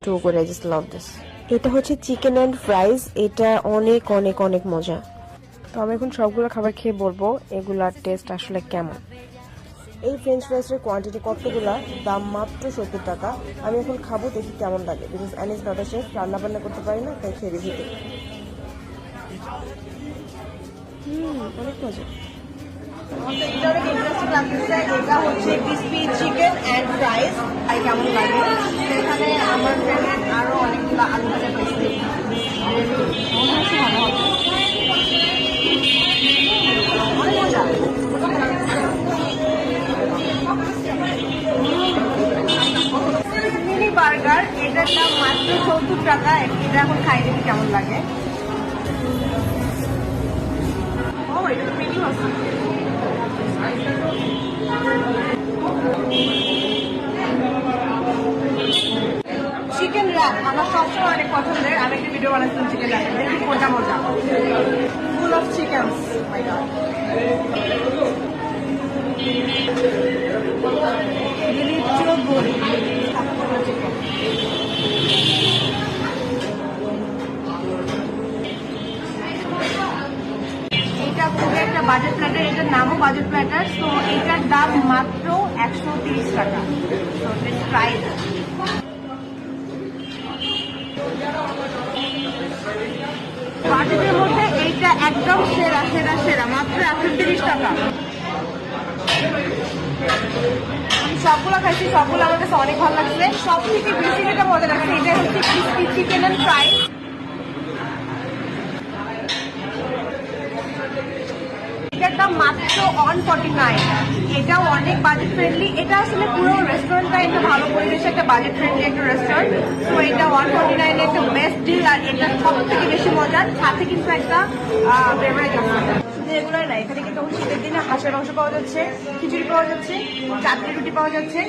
Two good, I just love this. এটা হচ্ছে chicken and ফ্রাইজ, এটা অনেক অনেক অনেক মজা। তো আমি এখন সবগুলো খাবার খেয়ে বলবো এগুলার টেস্ট আসলে কেমন। এই ফ্রেঞ্চ ফ্রাইসের কোয়ান্টিটি কতগুলা, দাম মাত্র 70 টাকা। আমি এখন খাবো, দেখি কেমন লাগে, because anise not a chef, রান্না বান্না করতে পারি না, তাই খেয়ে রিভিউ দিই। অনেক মজা। এটা অনেক ইন্টারেস্টিং লাগতেছে। এটা হচ্ছে ক্রিসপি চিকেন অ্যান্ড ফ্রাইস, তাই কেমন লাগে। সেখানে আমার ফ্রেন্ড আরো অনেকগুলো আলু ভাজা পেয়েছে, মনে হচ্ছে ভালো হবে, অনেক মজা। মিনি বার্গার, এটার দাম মাত্র 70 টাকা। এটা এখন খাই দেখি কেমন লাগে। ও, এটা তো মিনি হচ্ছে। চিকেন র্যাপ আমার সবসময় অনেক পছন্দের। আমি একটা ভিডিও বানাচ্ছিলাম চিকেন র্যাপ, দেখি কোনটা মজা। ফুল অফ চিকেন, এটা খুবই একটা বাজেট প্ল্যাটার, এটার নামও বাজেট প্ল্যাটার। তো এটার দাম মাত্র 130 টাকা। তো লেটস ট্রাই ইট। বাজেটের মধ্যে এইটা একদম সেরা সেরা সেরা, মাত্র 130 টাকা। আমি সবগুলো খাইছি, সবগুলো আমার কাছে অনেক ভালো লাগছে। সব থেকে বেশি যেটা মজা লাগছে এটা হচ্ছে ক্রিসপি চিকেন অ্যান্ড ফ্রাই। এটার দাম মাত্র 149। এটাও অনেক বাজেট ফ্রেন্ডলি। এটা আসলে পুরো রেস্টুরেন্টটা একটা ভালো পরিবেশে একটা বাজেট ফ্রেন্ডলি একটা রেস্টুরেন্ট। তো এটা 149 একটা বেস্ট ডিল। আর এটা সব থেকে বেশি মজার, সাথে কিন্তু একটা বেভারেজ আছে। শুধু এগুলোই না, এখানে কিন্তু শীতের দিনে হাঁসের মাংস পাওয়া যাচ্ছে, খিচুড়ি পাওয়া যাচ্ছে, চাটনি রুটি পাওয়া যাচ্ছে।